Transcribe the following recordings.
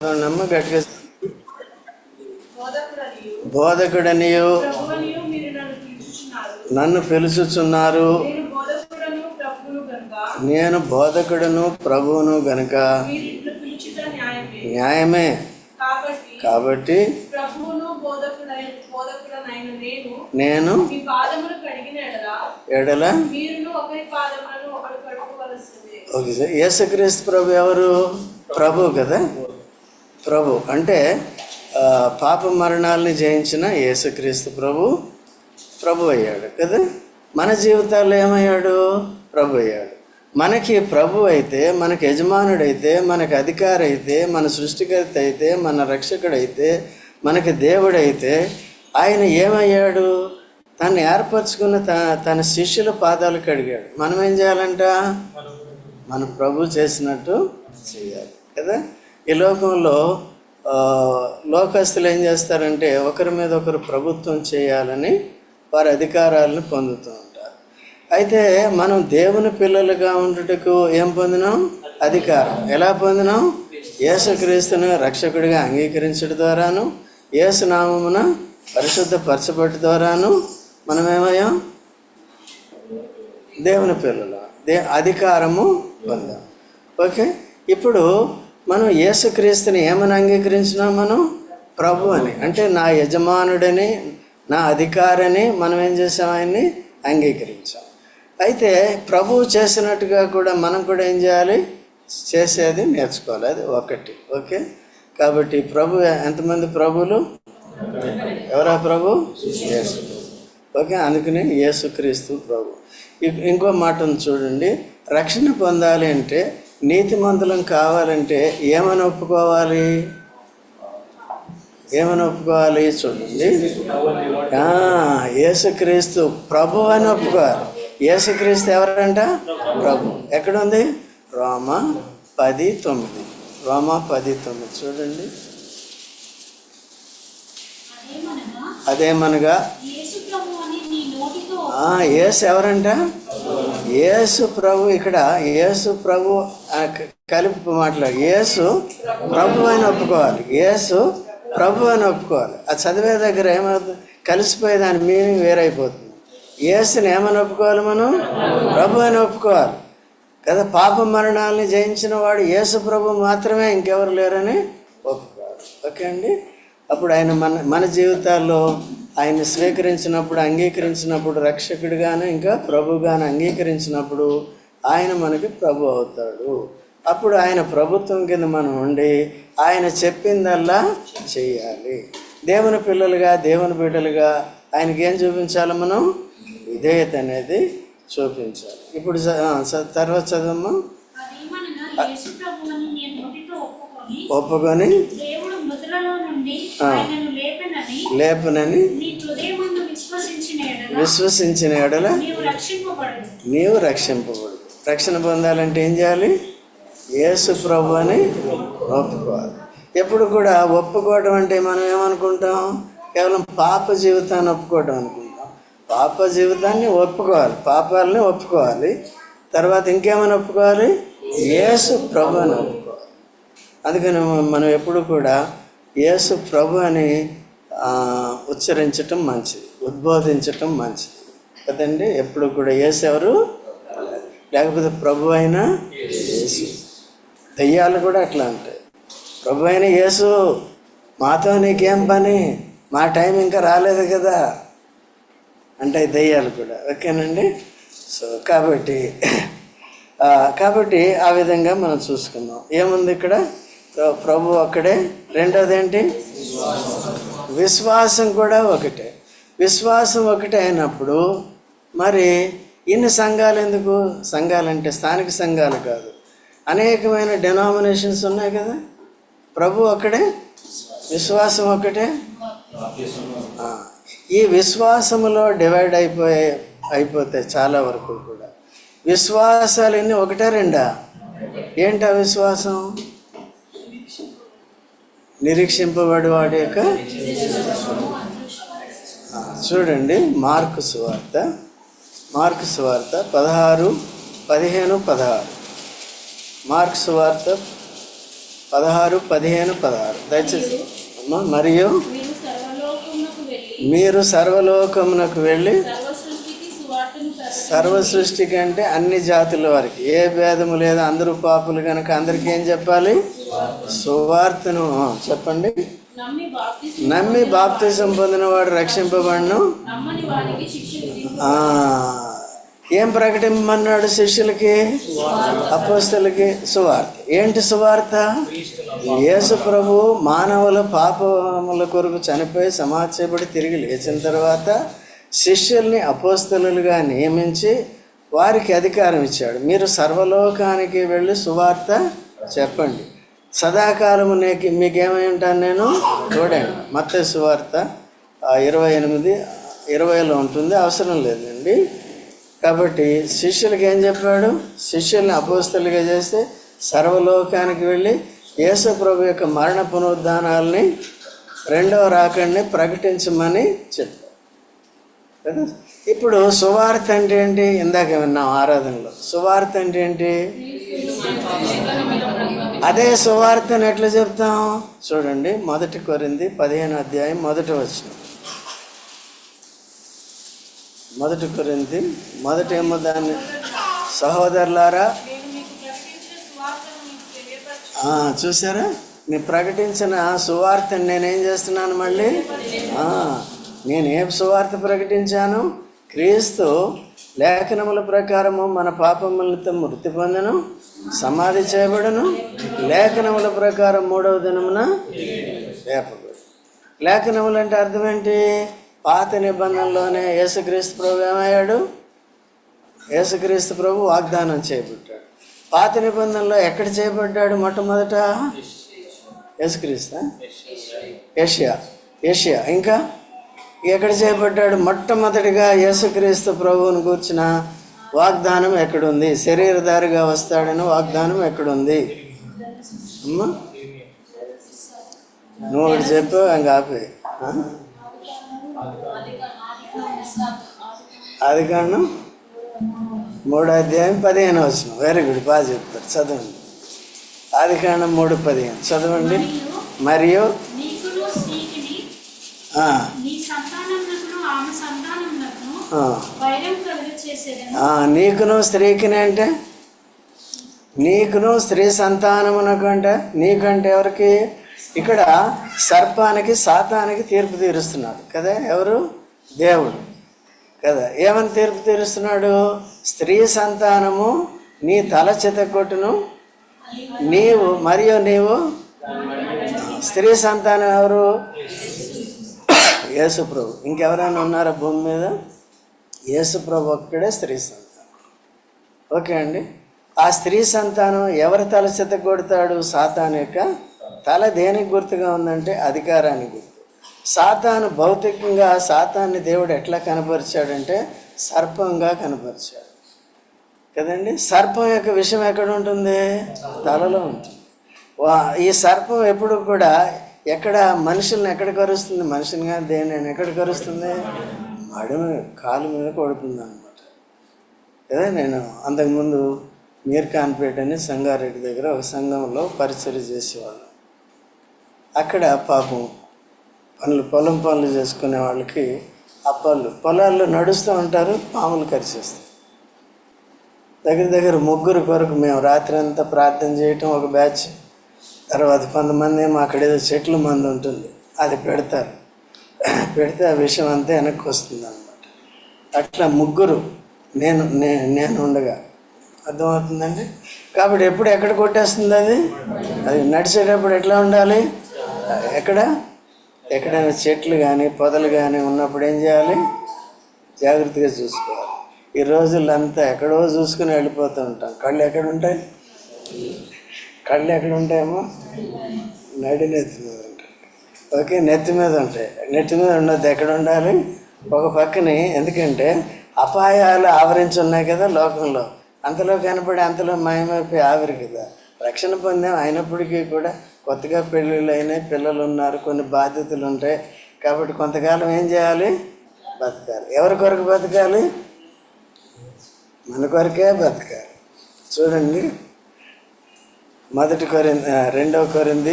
నమ్మ గట్టిగా బోధకుడనియు నన్ను పిలుచుచున్నారు. నేను బోధకుడును ప్రభువును గనుక న్యాయమే. కాబట్టి నేను ఎడల ఓకే సార్. యేసుక్రీస్తు ప్రభు ఎవరు? ప్రభు కదా. ప్రభు అంటే పాప మరణాలని జయించిన యేసుక్రీస్తు ప్రభు అయ్యాడు కదా. మన జీవితాల్లో ఏమయ్యాడు? ప్రభు అయ్యాడు. మనకి ప్రభు అయితే, మనకి యజమానుడైతే, మనకి అధికారి అయితే, మన సృష్టికర్త అయితే, మన రక్షకుడైతే, మనకి దేవుడైతే ఆయన ఏమయ్యాడు? తను ఏర్పరచుకున్న తన శిష్యుల పాదాలు కడిగాడు. మనం ఏం చేయాలంట? మన ప్రభు చేసినట్టు చేయాలి కదా. ఈ లోకంలో లోకస్తులు ఏం చేస్తారంటే ఒకరి మీద ఒకరు ప్రభుత్వం చేయాలని వారి అధికారాలను పొందుతూ ఉంటారు. అయితే మనం దేవుని పిల్లలుగా ఉండుటకు ఏం పొందినాం? అధికారం. ఎలా పొందినాం? యేసుక్రీస్తును రక్షకుడిగా అంగీకరించడం ద్వారాను, యేసు నామమున పరిశుద్ధపరచబడి ద్వారాను మనం ఏమయ్యాం? దేవుని పిల్లలు. అధికారము పొందాం. ఓకే. ఇప్పుడు మనం యేసుక్రీస్తుని ఏమని అంగీకరించినాం? మనం ప్రభు అని, అంటే నా యజమానుడని, నా అధికారని మనం ఏం చేసాం? ఆయన్ని అంగీకరించాం. అయితే ప్రభువు చేసినట్టుగా కూడా మనం కూడా ఏం చేయాలి? చేసేది నేర్చుకోవాలి. అది ఒకటి. ఓకే. కాబట్టి ప్రభు ఎంతమంది ప్రభువులు? ఎవరా ప్రభు? యేసు. ఓకే. అందుకని యేసుక్రీస్తు ప్రభు. ఇంకో మాటను చూడండి. రక్షణ పొందాలి అంటే, నీతిమంతులం కావాలంటే ఏమని ఒప్పుకోవాలి? ఏమని ఒప్పుకోవాలి? చూడండి. యేసుక్రీస్తు ప్రభు అని ఒప్పుకోవాలి. యేసుక్రీస్తు ఎవరంట? ప్రభు. ఎక్కడుంది? రోమా 10:9. రోమా 10:9 చూడండి. అదేమనగా యేసు ఎవరంట? యేసు ప్రభు. ఇక్కడ యేసు ప్రభు కలిపి మాట్లాడు. యేసు ప్రభు అని ఒప్పుకోవాలి. యేసు ప్రభు అని ఒప్పుకోవాలి. అది చదివే దగ్గర ఏమవుతుంది? కలిసిపోయే దాని మీనింగ్ వేరైపోతుంది. యేసుని ఏమని ఒప్పుకోవాలి? మనం ప్రభు అని ఒప్పుకోవాలి కదా. పాప మరణాలని జయించిన వాడు యేసు ప్రభు మాత్రమే, ఇంకెవరు లేరని ఒప్పుకోవాలి. ఓకే అండి. అప్పుడు ఆయన మన జీవితాల్లో ఆయన స్వీకరించినప్పుడు, అంగీకరించినప్పుడు, రక్షకుడిగాను ఇంకా ప్రభుగాను అంగీకరించినప్పుడు ఆయన మనకి ప్రభు అవుతాడు. అప్పుడు ఆయన ప్రభుత్వం కింద మనం ఉండి ఆయన చెప్పిందల్లా చెయ్యాలి. దేవుని పిల్లలుగా, దేవుని బిడ్డలుగా ఆయనకి ఏం చూపించాలి? మనం విధేయత అనేది చూపించాలి. ఇప్పుడు తర్వాత చదవమ్మా. ఒప్పుకొని లేపనని విశ్వసించిన ఎడల నీవు రక్షింపబడు. రక్షణ పొందాలంటే ఏం చేయాలి? యేసు ప్రభు అని ఒప్పుకోవాలి. ఎప్పుడు కూడా ఒప్పుకోవడం అంటే మనం ఏమనుకుంటాం? కేవలం పాప జీవితాన్ని ఒప్పుకోవడం అనుకుంటాం. పాప జీవితాన్ని ఒప్పుకోవాలి, పాపాలని ఒప్పుకోవాలి. తర్వాత ఇంకేమని ఒప్పుకోవాలి? యేసు ప్రభు అని ఒప్పుకోవాలి. అందుకని మనం ఎప్పుడు కూడా యేసు ప్రభు అని ఉచ్చరించటం మంచిది, ఉద్బోధించటం మంచిది కదండి. ఎప్పుడు కూడా యేసు ఎవరు? లేకపోతే ప్రభు అయినా యేసు. దెయ్యాలు కూడా అట్లా ఉంటాయి. ప్రభు అయిన యేసు, మాతో నీకేం పని, మా టైం ఇంకా రాలేదు కదా అంటే దెయ్యాలు కూడా. ఓకేనండి. సో కాబట్టి ఆ విధంగా మనం చూసుకుందాం. ఏముంది ఇక్కడ? ప్రభు ఒక్కడే. రెండోది ఏంటి? విశ్వాసం కూడా ఒకటే. విశ్వాసం ఒకటే అయినప్పుడు మరి ఇన్ని సంఘాలు ఎందుకు? సంఘాలంటే స్థానిక సంఘాలు కాదు, అనేకమైన డెనామినేషన్స్ ఉన్నాయి కదా. ప్రభు ఒక్కడే, విశ్వాసం ఒకటే. ఈ విశ్వాసములో డివైడ్ అయిపోతాయి చాలా వరకు కూడా. విశ్వాసాలు ఎన్ని? ఒకటే రెండా? ఏంటి ఆ విశ్వాసం? నిరీక్షింపబడి వాడి యొక్క చూడండి. మార్కు సువార్త 16:15-16. మార్కు సువార్త 16, 15, 16 దయచేసి అమ్మా. మరియు మీరు సర్వలోకమునకు వెళ్ళి, సర్వ సృష్టికి అంటే అన్ని జాతుల వారికి, ఏ భేదము లేదు, అందరూ పాపులు కనుక అందరికీ ఏం చెప్పాలి? సువార్తను చెప్పండి. నమ్మి బాప్తిసం పొందిన వాడు రక్షింపబడును. ఏం ప్రకటింపమన్నాడు శిష్యులకి, అపోస్తలకి? సువార్త. ఏంటి సువార్త? యేసు ప్రభు మానవుల పాపముల కొరకు చనిపోయి సమాధి చేయబడి తిరిగి లేచిన తర్వాత శిష్యుల్ని అపోస్తలులుగా నియమించి వారికి అధికారం ఇచ్చాడు. మీరు సర్వలోకానికి వెళ్ళి సువార్త చెప్పండి. సదాకాలము మీకేమై ఉంటాను నేను? చూడండి, మత్తయి సువార్త 28, 20లో ఉంటుంది, అవసరం లేదండి. కాబట్టి శిష్యులకి ఏం చెప్పాడు? శిష్యుల్ని అపోస్తలుగా చేస్తే సర్వలోకానికి వెళ్ళి యేసు ప్రభు యొక్క మరణ పునరుద్ధానాలని, రెండవ రాకడిని ప్రకటించమని చెప్పాడు కదా. ఇప్పుడు సువార్త అంటే ఏంటి? ఇందాక విన్నాం ఆరాధనలో. సువార్త అంటే ఏంటి? అదే సువార్తను ఎట్లా చెప్తాం? చూడండి, 1 కొరింథీ 15వ అధ్యాయం 1వ వచనం. 1 కొరింథీ 1 ఏమో దాన్ని, సహోదరులారా, చూసారా, నేను ప్రకటించిన సువార్తను నేనేం చేస్తున్నాను మళ్ళీ? నేను ఏ సువార్త ప్రకటించాను? క్రీస్తు లేఖనముల ప్రకారము మన పాపములతో మృతి పొందెను, సమాధి చేయబడను, లేఖనముల ప్రకారం 3వ దినమున లేపబడు. లేఖనములు అంటే అర్థం ఏంటి? పాత నిబంధనలోనే యేసుక్రీస్తు ప్రభు ఏమయ్యాడు? యేసుక్రీస్తు ప్రభు వాగ్దానం చేయబడ్డాడు. పాత నిబంధనలో ఎక్కడ చేయబడ్డాడు మొట్టమొదట? యేసుక్రీస్తు, ఏషియా. ఇంకా ఎక్కడ చేయబడ్డాడు? మొట్టమొదటిగా యేసుక్రీస్తు ప్రభువుని కూర్చిన వాగ్దానం ఎక్కడుంది? శరీరధారిగా వస్తాడని వాగ్దానం ఎక్కడుంది? అమ్మా, నువ్వు ఒకటి చెప్పు, ఇంకా ఆపే. ఆదికాండం 3వ అధ్యాయం 15వ వచనం. వెరీ గుడ్, బాగా చెప్తారు, చదవండి. ఆదికాండం 3:15 చదవండి. మరియు నీకును స్త్రీకిని అంటే, నీకును స్త్రీ సంతానమునకు అంటే, నీకంటే ఎవరికి? ఇక్కడ సర్పానికి, సాతానికి తీర్పు తీరుస్తున్నాడు కదా. ఎవరు? దేవుడు కదా. ఏమని తీర్పు తీరుస్తున్నాడు? స్త్రీ సంతానము నీ తల చితకొట్టును, నీవు స్త్రీ సంతానం ఎవరు? యేసు ప్రభు. ఇంకెవరైనా ఉన్నారా భూమి మీద? యేసు ప్రభు ఒక్కడే స్త్రీ సంతానం. ఓకే అండి. ఆ స్త్రీ సంతానం ఎవరి తల చితకొడతాడు? సాతాను యొక్క తల. దేనికి గుర్తుగా ఉందంటే అధికారానికి గుర్తు. సాతాను భౌతికంగా, సాతాన్ని దేవుడు ఎట్లా కనపరిచాడంటే సర్పంగా కనపరిచాడు కదండి. సర్పం యొక్క విషయం ఎక్కడ ఉంటుంది? తలలో ఉంటుంది. ఈ సర్పం ఎప్పుడు కూడా ఎక్కడ మనుషుల్ని ఎక్కడ కరుస్తుంది? మనుషుని కానీ దేని ఎక్కడ కరుస్తుంది? మడిమ, కాలు మీద కొడుతుంది అనమాట కదా. నేను అంతకుముందు మీర్ఖాన్పేట అని సంగారెడ్డి దగ్గర ఒక సంఘంలో పరిచర్య చేసేవాళ్ళం. అక్కడ పాపం పొలం పనులు చేసుకునే వాళ్ళకి పొలాల్లో నడుస్తూ ఉంటారు, పాములు కరిచేస్తాయి. దగ్గర ముగ్గురు కొరకు మేము రాత్రి అంతా ప్రార్థన చేయటం ఒక బ్యాచ్. తర్వాత కొంతమంది ఏమో అక్కడ ఏదో చెట్ల మందు ఉంటుంది, అది పెడతారు. పెడితే ఆ విషయం అంతా వెనక్కి వస్తుంది అనమాట. అట్లా ముగ్గురు నేను ఉండగా, అర్థమవుతుందండి. కాబట్టి ఎప్పుడు ఎక్కడ కొట్టేస్తుంది అది నడిచేటప్పుడు ఎట్లా ఉండాలి? ఎక్కడైనా చెట్లు కానీ పొదలు కానీ ఉన్నప్పుడు ఏం చేయాలి? జాగ్రత్తగా చూసుకోవాలి. ఈ రోజుల్లో అంతా ఎక్కడో చూసుకుని వెళ్ళిపోతూ ఉంటాం. కళ్ళు ఎక్కడ ఉంటాయి? కళ్ళు ఎక్కడ ఉంటాయేమో? నెత్తి మీద ఉంటాయి. ఓకే, నెత్తి మీద ఉంటాయి. నెత్తి మీద ఉండద్దు. ఎక్కడ ఉండాలి? ఒక పక్కని. ఎందుకంటే అపాయాలు ఆవరించి ఉన్నాయి కదా లోకంలో. అంతలో కనపడి అంతలో మాయమైపోయి ఆవిరి కదా. రక్షణ పొందాం, అయినప్పటికీ కూడా కొత్తగా పెళ్ళిళ్ళు అయినాయి, పిల్లలు ఉన్నారు, కొన్ని బాధ్యతలు ఉంటాయి. కాబట్టి కొంతకాలం ఏం చేయాలి? బతకాలి. ఎవరి కొరకు బతకాలి? మన కొరకే బతకాలి. చూడండి, రెండవ కొరింథీ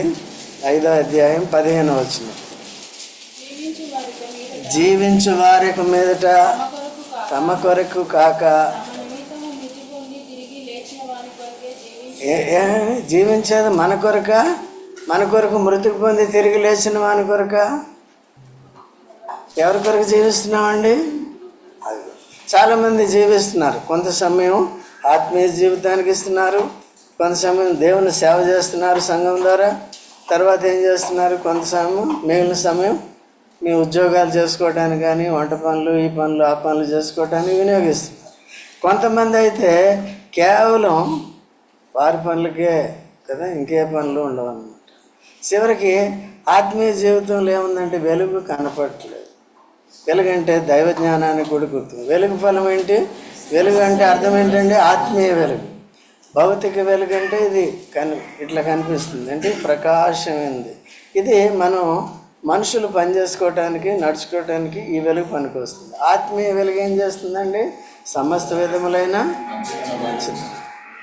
5వ అధ్యాయం 15వ వచనం. జీవించు వారికి మీదట తమ కొరకు కాక జీవించేది మన కొరక, మన కొరకు మృతికి పొంది తిరిగి లేచిన వాని కొరక. ఎవరి కొరకు జీవిస్తున్నామండి? చాలామంది జీవిస్తున్నారు. కొంత సమయం ఆత్మీయ జీవితానికి ఇస్తున్నారు, కొంత సమయం దేవుని సేవ చేస్తున్నారు సంఘం ద్వారా. తర్వాత ఏం చేస్తున్నారు? కొంత సమయం, మిగిలిన సమయం మీ ఉద్యోగాలు చేసుకోవడానికి కానీ, వంట పనులు, ఈ పనులు, ఆ పనులు చేసుకోవడానికి వినియోగిస్తున్నారు. కొంతమంది అయితే కేవలం వారి పనులకే కదా, ఇంకే పనులు ఉండవు అన్నమాట. చివరికి ఆత్మీయ జీవితంలో ఏముందంటే వెలుగు కనపడట్లేదు. వెలుగు అంటే దైవ జ్ఞానానికి కూడుకుతుంది. వెలుగు ఫలం ఏంటి? వెలుగు అంటే అర్థం ఏంటంటే ఆత్మీయ వెలుగు. భౌతిక వెలుగు అంటే ఇది ఇట్లా కనిపిస్తుంది, అంటే ప్రకాశమైంది. ఇది మనం మనుషులు పనిచేసుకోవటానికి, నడుచుకోవటానికి ఈ వెలుగు పనికి వస్తుంది. ఆత్మీయ వెలుగు ఏం చేస్తుందండి? సమస్త విధములైన మంచిది.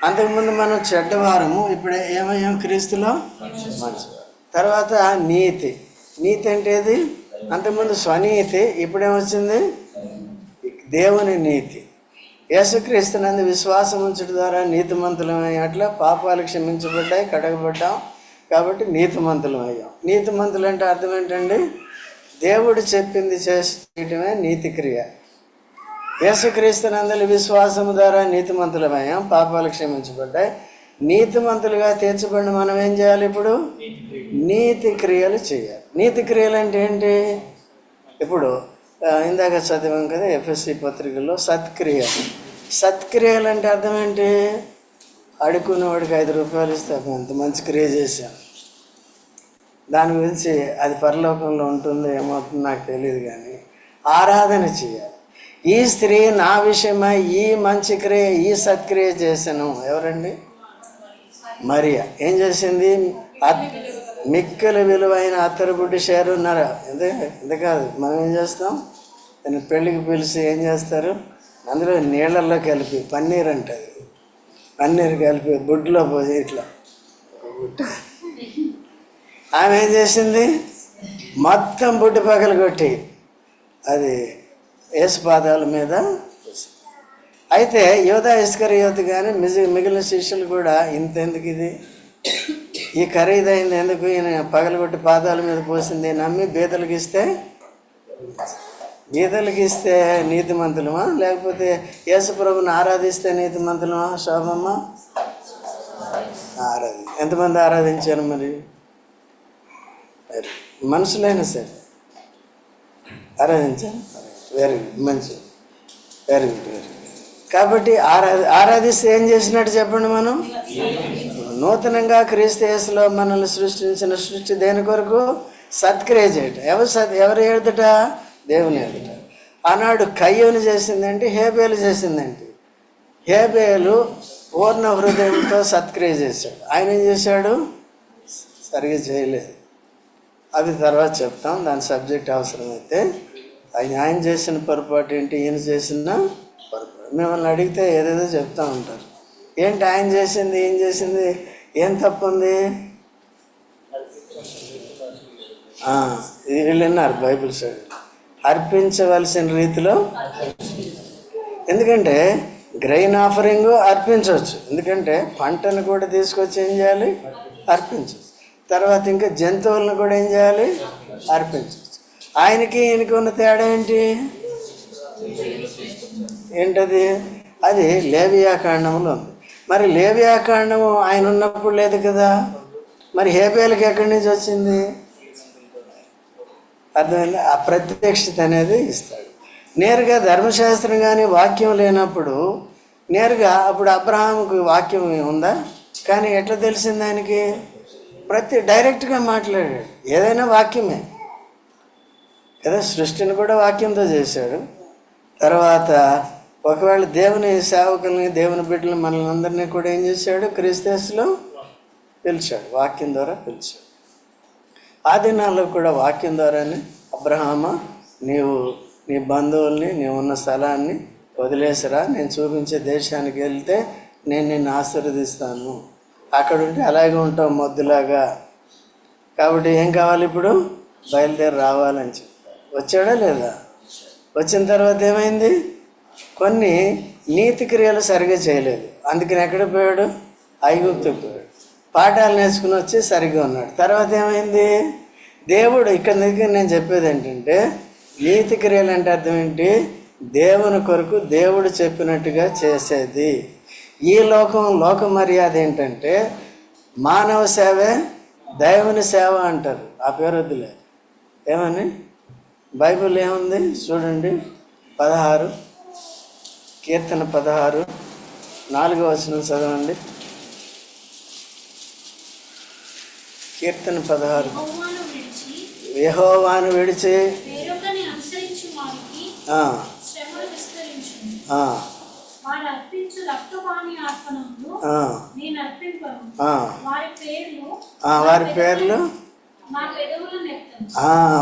అంతకుముందు మనం చెడ్డవారము, ఇప్పుడు ఏమయ్యాం? క్రీస్తులో మంచివారు. తర్వాత నీతి. నీతి అంటే ఏది? అంతకుముందు స్వనీతి, ఇప్పుడేమొచ్చింది? దేవుని నీతి. యేసుక్రీస్తునందు విశ్వాసం ఉంచడం ద్వారా నీతిమంతులమై, అట్లా పాపాలు క్షమించబడ్డాయి, కడగబడ్డాం, కాబట్టి నీతిమంతులం అయ్యాం. నీతిమంతులు అంటే అర్థం ఏంటండి? దేవుడు చెప్పింది చేయటమే నీతి క్రియ. యేసుక్రీస్తునందు విశ్వాసము ద్వారా నీతిమంతులమయ్యాం, పాపాలు క్షమించబడ్డాయి. నీతిమంతులుగా తీర్చబడిన మనం ఏం చేయాలి? ఇప్పుడు నీతి క్రియలు చేయాలి. నీతి క్రియలు అంటే ఏంటి? ఇప్పుడు ఇందాక చదివాం కదా ఎఫ్ఎస్సి పత్రికల్లో సత్క్రియలు. సత్క్రియలు అంటే అర్థం ఏంటి? అడుక్కునేవాడికి 5 రూపాయలు ఇస్తే అంత మంచి క్రియ చేశాం, దాని గురించి అది పరలోకంలో ఉంటుందో ఏమవుతుందో నాకు తెలియదు, కానీ ఆరాధన చేయాలి. ఈ స్త్రీ నా విషయమై ఈ మంచి క్రియ, ఈ సత్క్రియ చేశాను. ఎవరండి? మరియా. ఏం చేసింది? మిక్కలు విలువైన అత్తరుబుడ్డి షేరున్నర. ఎంత కాదు, మనం ఏం చేస్తాం? పెళ్ళికి పిలిచి ఏం చేస్తారు? అందులో నీళ్ళల్లో కలిపి పన్నీర్ అంటుంది, పన్నీర్ కలిపి బుడ్లో పోసి ఇట్లా ఆమె ఏం చేసింది? మొత్తం బుడ్డి పగలు కొట్టి అది యేసు పాదాల మీద. అయితే యోధా ఇస్కరియోతు కానీ మిగిలిన శిష్యులు కూడా ఇంతెందుకు, ఇది ఈ ఖరీదైంది ఎందుకు, ఈయన పగలగొట్టి పాదాల మీద పోసింది నమ్మి బీదలకు ఇస్తే నీతిమంతులమా? లేకపోతే యేసుప్రభుని ఆరాధిస్తే నీతిమంతులమా? శోభమ్మ ఎంతమంది ఆరాధించారు? మరి మనుషులైనా సరే ఆరాధించారు. వెరీ గుడ్, మంచి, వెరీ గుడ్, వెరీ గుడ్. కాబట్టి ఆరాధిస్తే ఏం చేసినట్టు చెప్పండి? మనం నూతనంగా క్రీస్తు యేసులో మనల్ని సృష్టించిన సృష్టి దేని కొరకు? సత్క్రియ చేయటం. ఎవరు ఎదుట? దేవుని ఎదుట. ఆనాడు కయ్యోను చేసిందంటే, హేబేలు చేసిందంటే. హేబేలు పూర్ణ హృదయంతో సత్క్రియ చేశాడు. ఆయన ఏం చేశాడు? సరిగ్గా చేయలేదు. అది తర్వాత చెప్తాం, దాని సబ్జెక్ట్ అవసరమైతే. ఆయన చేసిన పొరపాటు ఏంటి, ఈయన చేసిన పొరపాటు. మిమ్మల్ని అడిగితే ఏదేదో చెప్తూ ఉంటారు. ఏంటి ఆయన చేసింది, ఏం చేసింది, ఏం తప్పు ఉంది? వీళ్ళు విన్నారు బైబిల్ సైడ్. అర్పించవలసిన రీతిలో, ఎందుకంటే గ్రెయిన్ ఆఫరింగ్ అర్పించవచ్చు, ఎందుకంటే పంటను కూడా తీసుకొచ్చి ఏం చేయాలి? అర్పించవచ్చు. తర్వాత ఇంకా జంతువులను కూడా ఏం చేయాలి? అర్పించవచ్చు. ఆయనకి ఈయనకి ఉన్న తేడా ఏంటది? అది లేవియాకాండంలో ఉంది. మరి లేవియాకాండము ఆయన ఉన్నప్పుడు లేదు కదా, మరి హేబేలుకి ఎక్కడి నుంచి వచ్చింది? అర్థమైంది? ఆ ప్రత్యక్షత అనేది ఇస్తాడు. నేరుగా ధర్మశాస్త్రం కానీ వాక్యం లేనప్పుడు నేరుగా అప్పుడు అబ్రహాముకు వాక్యం ఉందా? కానీ ఎట్లా తెలిసింది ఆయనకి? డైరెక్ట్గా మాట్లాడాడు. ఏదైనా వాక్యమే కదా, సృష్టిని కూడా వాక్యంతో చేశాడు. తర్వాత ఒకవేళ దేవుని సేవకుల్ని, దేవుని బిడ్డలు, మనల్ని అందరినీ కూడా ఏం చేశాడు? క్రీస్తు యేసులో పిలిచాడు, వాక్యం ద్వారా పిలిచాడు. ఆ దినాల్లో కూడా వాక్యం ద్వారానే అబ్రహామా, నీవు నీ బంధువుల్ని, నీవు ఉన్న స్థలాన్ని వదిలేసిరా, నేను చూపించే దేశానికి వెళ్తే నేను నిన్ను ఆశీర్వదిస్తాను అక్కడ ఉంటే అలాగే ఉంటాం మొద్దులాగా. కాబట్టి ఏం కావాలి ఇప్పుడు? బయలుదేరి రావాలని చెప్పారు. వచ్చాడా లేదా? వచ్చిన తర్వాత ఏమైంది? కొన్ని నీతి క్రియలు సరిగ్గా చేయలేదు, అందుకని ఎక్కడ పోయాడు? ఐగుప్తుకు పోయాడు. పాఠాలు నేర్చుకుని వచ్చి సరిగ్గా ఉన్నాడు. తర్వాత ఏమైంది? దేవుడు ఇక్కడ దగ్గర నేను చెప్పేది ఏంటంటే, నీతి క్రియలు అంటే అర్థం ఏంటి? దేవుని కొరకు దేవుడు చెప్పినట్టుగా చేసేది. ఈ లోక మర్యాద ఏంటంటే మానవ సేవే దైవుని సేవ అంటారు. ఆ పేరు వద్దులే. ఏమని బైబిల్ ఏముంది చూడండి, 16 కీర్తన 16 4వ వచనం చదవండి. కీర్తన 16. యెహోవాను విడిచి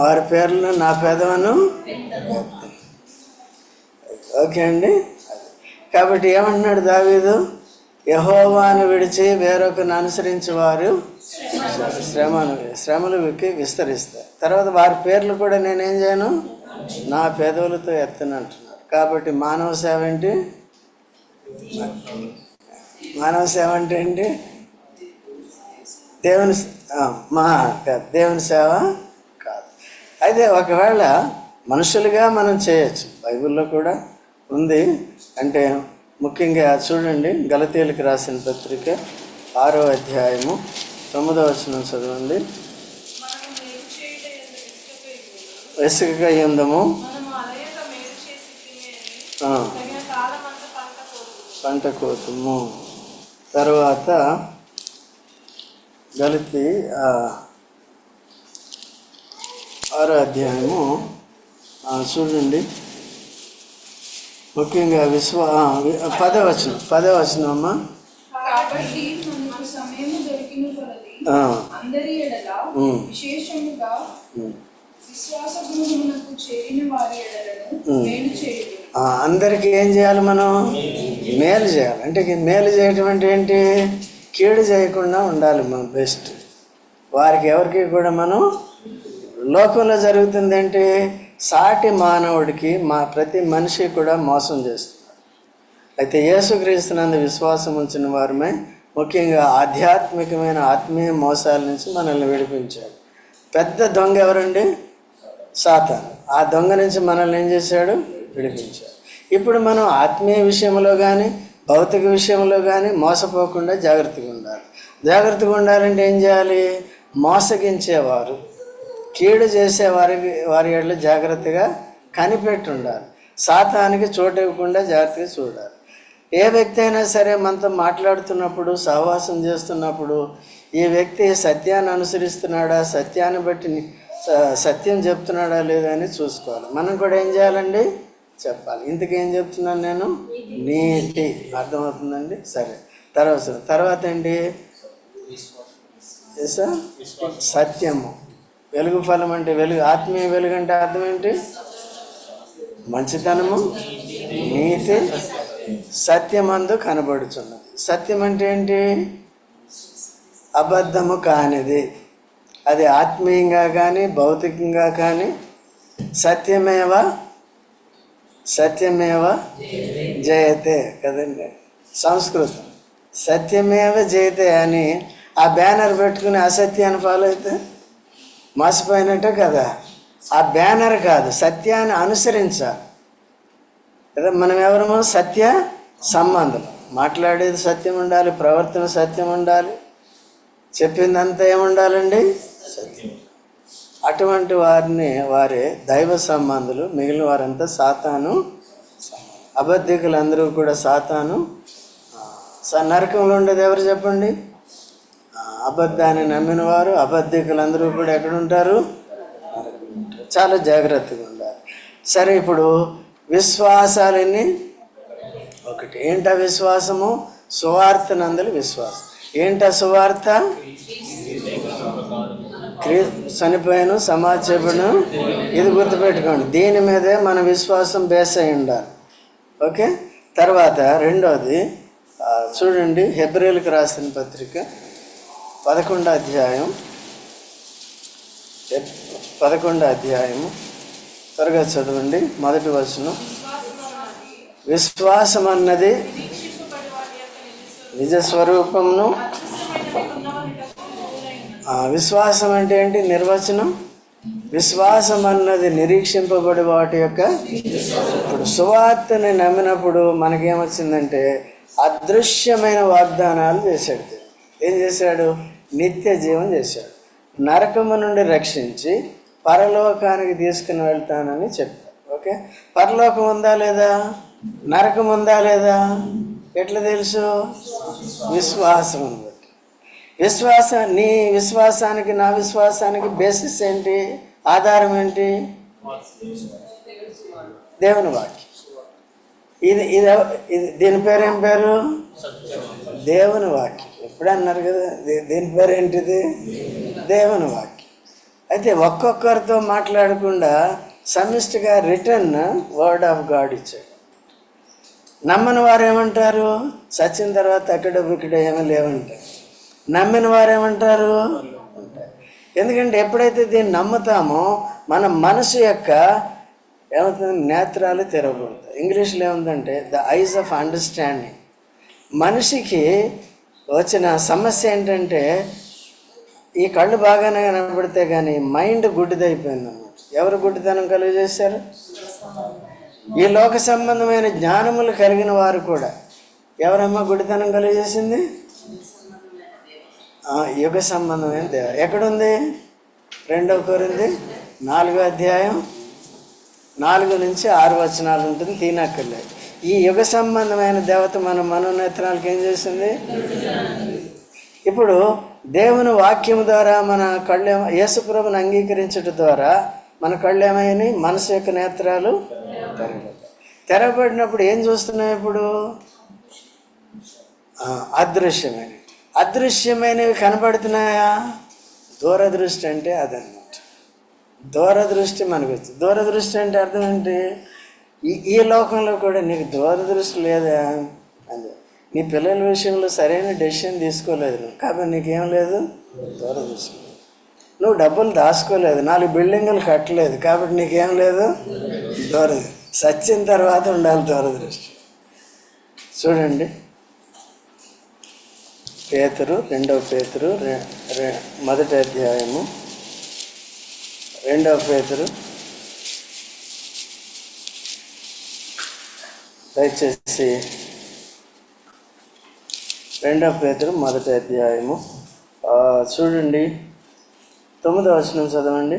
వారి పేర్లు నా పెదవును. ఓకే అండి. కాబట్టి ఏమంటున్నాడు దావీదు? యెహోవాను విడిచి వేరొకరిని అనుసరించి వారు శ్రమలు విస్తరిస్తాయి. తర్వాత వారి పేర్లు కూడా నేనేం చేయను? నా పెదవులతో ఎత్తను అంటున్నాడు. కాబట్టి మానవ సేవ ఏంటి? మానవ సేవ అంటే ఏంటి? దేవుని దేవుని సేవ కాదు. అయితే ఒకవేళ మనుషులుగా మనం చేయొచ్చు, బైబిల్లో కూడా ఉంది. అంటే ముఖ్యంగా చూడండి, గలతీయులకు రాసిన పత్రిక 6వ అధ్యాయము 9వ వచనం చదవండి. వెసుకగా యుందము పంట కోతము. తర్వాత గలతీ 6వ అధ్యాయము చూడండి, ముఖ్యంగా 10వ వచనం అమ్మా. అందరికీ ఏం చేయాలి? మనం మేలు చేయాలి. అంటే మేలు చేయటం అంటే ఏంటి? కీడు చేయకుండా ఉండాలి మనం బెస్ట్. వారికి ఎవరికి కూడా మనం లోకంలో జరుగుతుంది ఏంటి? సాటి మానవుడికి ప్రతి మనిషి కూడా మోసం చేస్తున్నారు. అయితే యేసుక్రీస్తునందు విశ్వాసం ఉంచిన వారమే ముఖ్యంగా ఆధ్యాత్మికమైన ఆత్మీయ మోసాల నుంచి మనల్ని విడిపించాడు. పెద్ద దొంగ ఎవరండి? సాతాను. ఆ దొంగ నుంచి మనల్ని ఏం చేశాడు? విడిపించాడు. ఇప్పుడు మనం ఆత్మీయ విషయంలో కానీ భౌతిక విషయంలో కానీ మోసపోకుండా జాగ్రత్తగా ఉండాలి. జాగ్రత్తగా ఉండాలంటే ఏం చేయాలి? మోసగించేవారు, కీడు చేసే వారి ఏళ్ళు జాగ్రత్తగా కనిపెట్టి ఉండాలి. సాతానికి చోటు ఇవ్వకుండా జాగ్రత్తగా చూడాలి. ఏ వ్యక్తి అయినా సరే మనతో మాట్లాడుతున్నప్పుడు, సహవాసం చేస్తున్నప్పుడు ఈ వ్యక్తి సత్యాన్ని అనుసరిస్తున్నాడా, సత్యాన్ని బట్టి సత్యం చెప్తున్నాడా లేదా అని చూసుకోవాలి. మనం కూడా ఏం చేయాలండి? చెప్పాలి. ఇంతకేం చెప్తున్నాను నేను? నీతి. అర్థమవుతుందండి? సరే. తర్వాత ఏంటి? సత్యము. వెలుగు ఫలం అంటే ఆత్మీయ వెలుగు అంటే అర్థం ఏంటి? మంచితనము, నీతి, సత్యమందు కనబడుచున్నది. సత్యం అంటే ఏంటి? అబద్ధము కానిది. అది ఆత్మీయంగా కానీ భౌతికంగా కానీ సత్యమేవ జయతే కదండి సంస్కృతం. సత్యమేవ జయతే అని ఆ బ్యానర్ పెట్టుకుని అసత్యాన్ని ఫాలో అయితే మోసపోయినట్టే కదా. ఆ బ్యానర్ కాదు, సత్యాన్ని అనుసరించాలి కదా. మనం ఎవరమో సత్య సంబంధం. మాట్లాడేది సత్యం ఉండాలి, ప్రవర్తన సత్యం ఉండాలి, చెప్పిందంతా ఏముండాలండి? సత్యం. అటువంటి వారే దైవ సంబంధులు. మిగిలిన వారంతా సాతాను. అబద్ధికులందరూ కూడా సాతాను. నరకంలో ఉండేది ఎవరు చెప్పండి? అబద్ధాన్ని నమ్మిన వారు, అబద్ధికులందరూ కూడా ఎక్కడుంటారు? చాలా జాగ్రత్తగా ఉండాలి. సరే, ఇప్పుడు విశ్వాసాలన్నీ ఒకటి. ఏంటా విశ్వాసము? సువార్తనందలి విశ్వాసం. ఏంటా సువార్త? చనిపోయాను, సమాధి చేయబడను. ఇది గుర్తుపెట్టుకోండి. దీని మీదే మన విశ్వాసం బేస్ అయి ఉండాలి. ఓకే. తర్వాత రెండోది చూడండి, హెబ్రీయులకు రాసిన పత్రిక 11వ అధ్యాయం, 11వ అధ్యాయము త్వరగా చదవండి. మొదటి వచనం. విశ్వాసం అన్నది నిజస్వరూపమును. విశ్వాసం అంటే ఏంటి? నిర్వచనం. విశ్వాసం అన్నది నిరీక్షింపబడి వాటి యొక్క. ఇప్పుడు సువార్తని నమ్మినప్పుడు మనకేమొచ్చిందంటే అదృశ్యమైన వాగ్దానాలు చేశాడు. ఏం చేశాడు? నిత్య జీవం చేశాడు. నరకము నుండి రక్షించి పరలోకానికి తీసుకుని వెళ్తానని చెప్పాడు. ఓకే, పరలోకం ఉందా లేదా? నరకం ఉందా లేదా? ఎట్లా తెలుసు? విశ్వాసం ఉంది. నీ విశ్వాసానికి నా విశ్వాసానికి బేసిస్ ఏంటి? ఆధారం ఏంటి? దేవుని వాక్యం. ఇది దీని పేరు ఏం పేరు? దేవుని వాక్యం. ఎప్పుడే అన్నారు కదా, దీని పేరు ఏంటిది? దేవుని వాక్యం. అయితే ఒక్కొక్కరితో మాట్లాడకుండా సమిష్టిగా రిటర్న్ వర్డ్ ఆఫ్ గాడ్ ఇచ్చాడు. నమ్మని వారు ఏమంటారు? చచ్చిన తర్వాత అక్కడ ఇక్కడ ఏమీ లేవంటారు. నమ్మిన వారు ఏమంటారు? ఎందుకంటే ఎప్పుడైతే దీన్ని నమ్ముతామో మన మనసు యొక్క ఏమవుతుంది? నేత్రాలు తెరవబడతాయి. ఇంగ్లీష్లో ఏముందంటే ద ఐస్ ఆఫ్ అండర్స్టాండింగ్. మనిషికి వచ్చిన సమస్య ఏంటంటే ఈ కళ్ళు బాగానే కనబడితే కానీ మైండ్ గుడ్డిదైపోయిందన్నమాట. ఎవరు గుడ్డితనం కలుగజేశారు? ఈ లోక సంబంధమైన జ్ఞానములు కలిగిన వారు కూడా. ఎవరమ్మా గుడ్డితనం కలుగజేసింది? యుగ సంబంధమైన దేవ. ఎక్కడుంది? 2 కొరింథీ 4వ అధ్యాయం 4 నుంచి 6 వచనాలు ఉంటుంది, తినక్కర్లేదు. ఈ యుగ సంబంధమైన దేవత మన మనోనేత్రాలకు ఏం చేసింది? ఇప్పుడు దేవుని వాక్యం ద్వారా మన కళ్ళు, యేసుప్రభుని అంగీకరించడం ద్వారా మన కళ్ళు ఏమైనాయి? మనసు యొక్క నేత్రాలు తెరబడినప్పుడు ఏం చూస్తున్నాం? ఇప్పుడు అదృశ్యమైనవి. అదృశ్యమైనవి కనబడుతున్నాయా? దూరదృష్టి అంటే అదన్నమాట. దూరదృష్టి మనకు వచ్చింది. దూరదృష్టి అంటే అర్థం ఏంటి? ఈ లోకంలో కూడా నీకు దూరదృష్టి లేదా అని. నీ పిల్లల విషయంలో సరైన డెసిషన్ తీసుకోలేదు నువ్వు, కాబట్టి నీకేం లేదు? దూరదృష్టి. నువ్వు డబ్బులు దాచుకోలేదు, 4 బిల్డింగులు కట్టలేదు, కాబట్టి నీకేం లేదు? దూరదృష్టి. సచ్చిన తర్వాత ఉండాలి దూరదృష్టి. చూడండి, పేతురు 2వ పేతురు 1వ అధ్యాయము 2వ పేతురు, దయచేసి 2వ పేతురు 1వ అధ్యాయము చూడండి, 9వ వచనం చదవండి.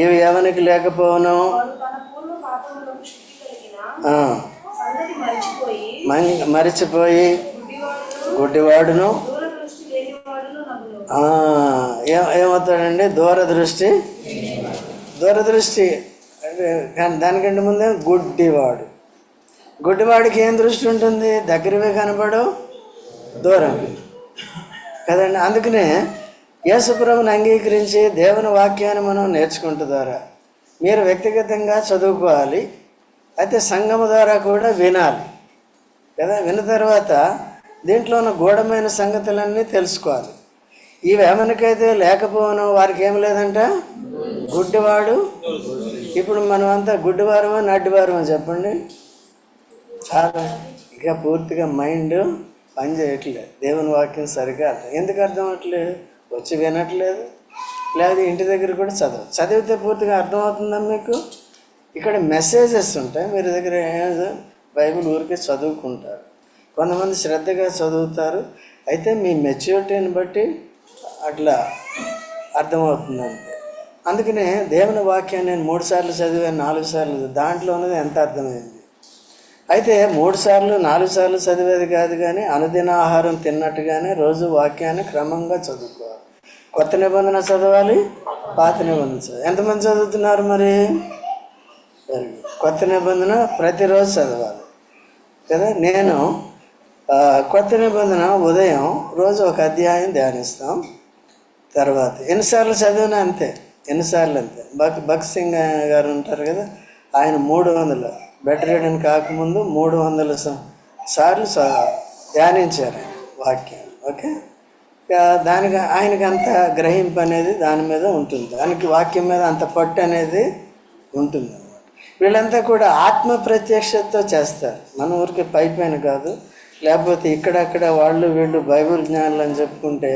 ఇవి ఎవరికి లేకపోవును? మరిచిపోయి గుడ్డివాడును. ఏమవుతాడండి? దూరదృష్టి. అంటే దానికంటే ముందే గుడ్డివాడు. గుడ్డివాడికి ఏం దృష్టి ఉంటుంది? దగ్గరవే కనబడు, దూరం కదండి. అందుకనే యేసుప్రభుని అంగీకరించి దేవుని వాక్యాన్ని మనం నేర్చుకుంటూ ద్వారా మీరు వ్యక్తిగతంగా చదువుకోవాలి. అయితే సంఘము ద్వారా కూడా వినాలి కదా. విన్న తర్వాత దీంట్లో ఉన్న గూఢమైన సంగతులన్నీ తెలుసుకోవాలి. ఇవి ఎవరికైతే లేకపోవను వారికి ఏం లేదంట? గుడ్డివాడు. ఇప్పుడు మనం అంతా గుడ్డివారమా నడ్డివారమా చెప్పండి? చాలా ఇంకా పూర్తిగా మైండ్ పనిచేయట్లేదు. దేవుని వాక్యం సరిగ్గా ఎందుకు అర్థం అవ్వట్లేదు? వచ్చి వినట్లేదు, లేదా ఇంటి దగ్గర కూడా చదివితే పూర్తిగా అర్థమవుతుందా మీకు? ఇక్కడ మెసేజెస్ ఉంటాయి, మీరు దగ్గర బైబిల్ ఊరికే చదువుకుంటారు. కొంతమంది శ్రద్ధగా చదువుతారు, అయితే మీ మెచ్యూరిటీని బట్టి అట్లా అర్థమవుతుంది అంతే. అందుకనే దేవుని వాక్యాన్ని నేను 3 సార్లు చదివాను, 4 సార్లు, దాంట్లో ఉన్నది ఎంత అర్థమైంది. అయితే 3 సార్లు 4 సార్లు చదివేది కాదు, కానీ అనుదిన ఆహారం తిన్నట్టుగానే రోజు వాక్యాన్ని క్రమంగా చదువుకోవాలి. కొత్త నిబంధన చదవాలి, పాత నిబంధన చదవాలి. ఎంతమంది చదువుతున్నారు మరి? కొత్త నిబంధన ప్రతిరోజు చదవాలి కదా. నేను కొత్త నిబంధన ఉదయం రోజు ఒక అధ్యాయం ధ్యానిస్తాం. తర్వాత ఎన్నిసార్లు చదివినా అంతే, ఎన్నిసార్లు అంతే. భగత్ సింగ్ గారు ఉంటారు కదా, ఆయన 300 బెటర్ రీడన్ కాకముందు 300 సార్లు ధ్యానించారు ఆయన వాక్యాన్ని. ఓకే, దానికి ఆయనకి అంత గ్రహింపు అనేది దాని మీద ఉంటుంది, దానికి వాక్యం మీద అంత పట్టు అనేది ఉంటుంది అన్నమాట. వీళ్ళంతా కూడా ఆత్మ ప్రత్యక్షతతో చేస్తారు, మన ఊరికి పైపైన కాదు. లేకపోతే ఇక్కడక్కడ వాళ్ళు వీళ్ళు బైబిల్ జ్ఞానులు అని చెప్పుకుంటే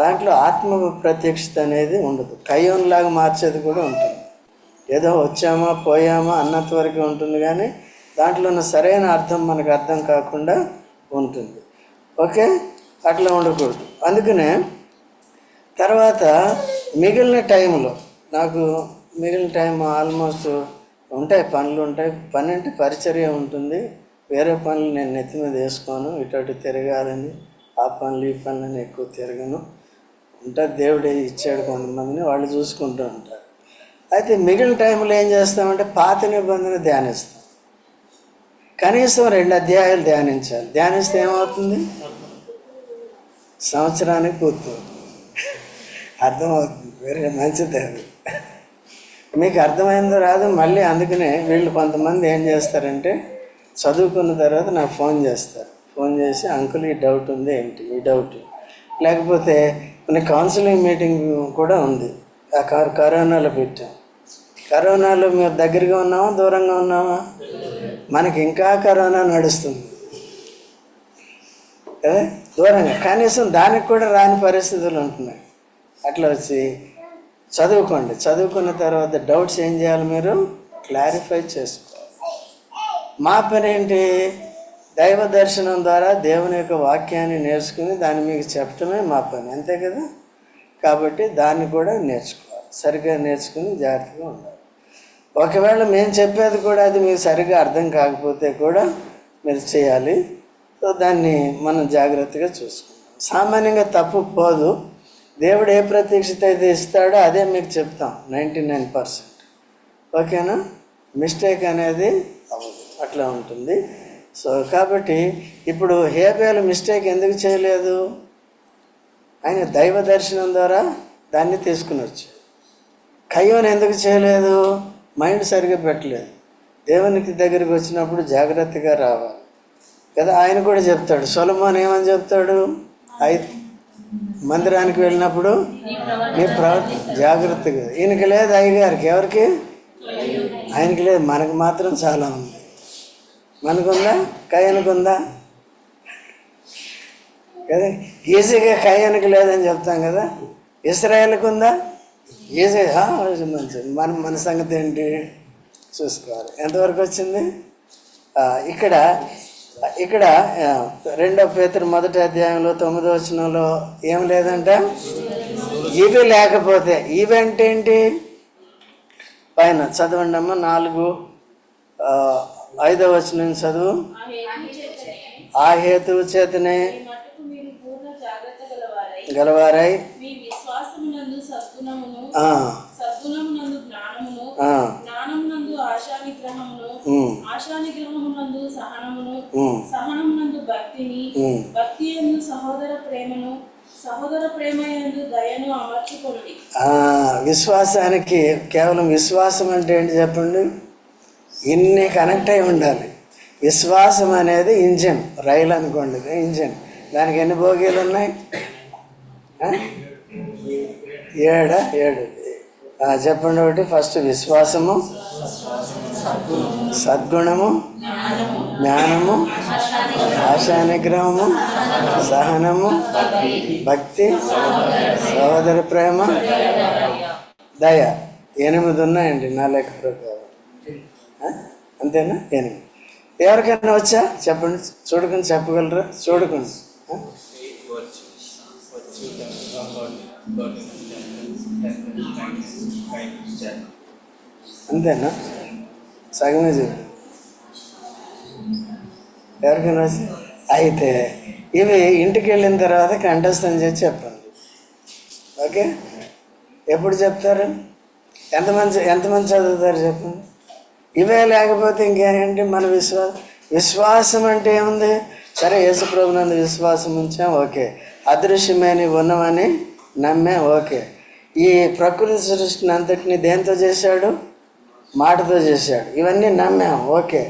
దాంట్లో ఆత్మ ప్రత్యక్షత అనేది ఉండదు. కయ్యోన్లాగా మార్చేది కూడా ఉంటుంది, ఏదో వచ్చామా పోయామా అన్నంత వరకు ఉంటుంది, కానీ దాంట్లో ఉన్న సరైన అర్థం మనకు అర్థం కాకుండా ఉంటుంది. ఓకే, అట్లా ఉండకూడదు. అందుకనే తర్వాత మిగిలిన టైంలో నాకు మిగిలిన టైం ఆల్మోస్ట్ ఉంటాయి, పనులు ఉంటాయి. పని అంటే పరిచర్య ఉంటుంది, వేరే పనులు నేను నెత్తి మీద వేసుకోను. ఇటు తిరగాలని ఆ పనులు ఈ పనులని ఎక్కువ తిరగను. ఉంటారు, దేవుడే ఇచ్చాడు కొంతమందిని, వాళ్ళు చూసుకుంటూ ఉంటారు. అయితే మిగిలిన టైంలో ఏం చేస్తామంటే పాత నిబంధన ధ్యానిస్తాం. కనీసం 2 అధ్యాయాలు ధ్యానించాలి. ధ్యానిస్తే ఏమవుతుంది? సంవత్సరానికి పూర్తవుతుంది. అర్థమవుతుంది, వేరే మంచిది అది. మీకు అర్థమైందో రాదు మళ్ళీ. అందుకనే వీళ్ళు కొంతమంది ఏం చేస్తారంటే చదువుకున్న తర్వాత నాకు ఫోన్ చేస్తారు. ఫోన్ చేసి అంకుల్ ఈ డౌట్ ఉంది ఏంటి, ఈ డౌట్. లేకపోతే మన కౌన్సిలింగ్ మీటింగ్ కూడా ఉంది, కరోనాలో పెట్టాం. కరోనాలో మీరు దగ్గరగా ఉన్నామా దూరంగా ఉన్నామా? మనకి ఇంకా కరోనా నడుస్తుంది కదా, దూరంగా. కనీసం దానికి కూడా రాని పరిస్థితులు ఉంటున్నాయి. అట్లా వచ్చి చదువుకోండి. చదువుకున్న తర్వాత డౌట్స్ ఏం చేయాలి? మీరు క్లారిఫై చేసుకోవాలి. మా పని ఏంటి? దైవ దర్శనం ద్వారా దేవుని యొక్క వాక్యాన్ని నేర్చుకుని దాన్ని మీకు చెప్పటమే మా పని, అంతే కదా. కాబట్టి దాన్ని కూడా నేర్చుకోవాలి, సరిగ్గా నేర్చుకుని జాగ్రత్తగా ఉండాలి. ఒకవేళ మేము చెప్పేది కూడా అది మీకు సరిగ్గా అర్థం కాకపోతే కూడా మీరు చేయాలి. సో దాన్ని మనం జాగ్రత్తగా చూసుకుంటాం. సామాన్యంగా తప్పు పోదు. దేవుడు ఏ ప్రత్యక్షత అయితే ఇస్తాడో అదే మీకు చెప్తాం 99%. ఓకేనా? మిస్టేక్ అనేది అవ్వదు, అట్లా ఉంటుంది. సో కాబట్టి ఇప్పుడు హేబేలు మిస్టేక్ ఎందుకు చేయలేదు? ఆయన దైవ దర్శనం ద్వారా దాన్ని తీసుకుని వచ్చాడు. కయ్యోను ఎందుకు చేయలేదు? మైండ్ సరిగ్గా పెట్టలేదు. దేవునికి దగ్గరికి వచ్చినప్పుడు జాగ్రత్తగా రావాలి కదా. ఆయన కూడా చెప్తాడు, సొలొమోను ఏమని చెప్తాడు? మందిరానికి వెళ్ళినప్పుడు నీ ప్రవర్తన జాగ్రత్తగా. ఈయనకి లేదు, అయ్యగారికి. ఎవరికి? ఆయనకి లేదు, మనకు మాత్రం చాలా ఉంది. మనకుందా? కయ్యనుకుందా కదా. ఈజీగా కయ్యనికి లేదని చెప్తాం కదా. ఇశ్రాయేలుకు ఉందా? ఈజీగా. మంచిది. మన సంగతి ఏంటి చూసుకోవాలి. ఎంతవరకు వచ్చింది? ఇక్కడ 2 పేతురు 1వ అధ్యాయంలో 9వ వచనంలో ఏం లేదంట. ఇవి లేకపోతే, ఇవి అంటే ఏంటి? పైన చదవండి అమ్మ, 4, 5వ వచనం చదువు. ఆ హేతువు చేతనే గలవారై విశ్వాసానికి కేవలం విశ్వాసం అంటే ఏంటి చెప్పండి? ఇన్ని కనెక్ట్ అయి ఉండాలి. విశ్వాసం అనేది ఇంజిన్, రైలు అనుకోండి, ఇంజిన్. దానికి ఎన్ని బోగీలు ఉన్నాయి? 7. చెప్పండి. ఒకటి ఫస్ట్ విశ్వాసము, సద్గుణము, జ్ఞానము, ఆశానిగ్రహము, సహనము, భక్తి, సహోదర ప్రేమ, దయ. 8 ఉన్నాయండి నా లెక్క ప్రకారం. అంతేనా? 8. ఎవరికైనా వచ్చా చెప్పండి, చూడకుండా చెప్పగలరా? చూడకుండా. అంతేనా? సగమే చెప్పు. ఎవరికైనా వచ్చి అయితే ఇవి ఇంటికి వెళ్ళిన తర్వాత కంఠస్థం చేసి చెప్పండి. ఓకే? ఎప్పుడు చెప్తారు? ఎంతమంది చదువుతారు చెప్పండి? ఇవే లేకపోతే ఇంకేంటి? మన విశ్వాసం అంటే ఏముంది? సరే, యేసుప్రభునందు విశ్వాసం ఉంచాం, ఓకే. అదృశ్యమని ఉన్నవని నమ్మే, ఓకే. ఈ ప్రకృతి సృష్టిని అంతటిని దేంతో చేశాడు? మాటతో చేశాడు. ఇవన్నీ నమ్మాం, ఓకే.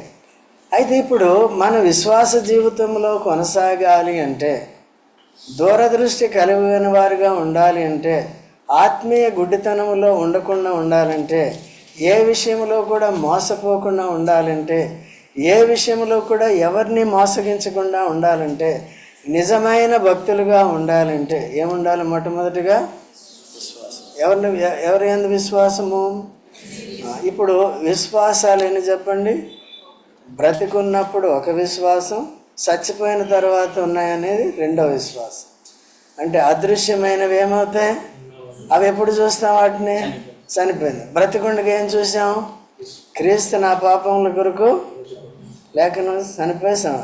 అయితే ఇప్పుడు మన విశ్వాస జీవితంలో కొనసాగాలి అంటే, దూరదృష్టి కలిగిన వారిగా ఉండాలి అంటే, ఆత్మీయ గుడ్డితనంలో ఉండకుండా ఉండాలంటే, ఏ విషయంలో కూడా మోసపోకుండా ఉండాలంటే, ఏ విషయంలో కూడా ఎవరిని మోసగించకుండా ఉండాలంటే, నిజమైన భక్తులుగా ఉండాలంటే ఏముండాలి? మొట్టమొదటిగా విశ్వాసం. ఎవరి యందు విశ్వాసము? ఇప్పుడు విశ్వాసాలు ఎన్ని చెప్పండి? బ్రతికున్నప్పుడు ఒక విశ్వాసం, చచ్చిపోయిన తర్వాత ఉన్నాయనేది రెండో విశ్వాసం. అంటే అదృశ్యమైనవి ఏమవుతాయి? అవి ఎప్పుడు చూస్తాం? వాటిని చనిపోయింది. బ్రతికుండగా ఏం చూసాం? క్రీస్తు నా పాపముల కొరకు లేఖనం చనిపోయాం.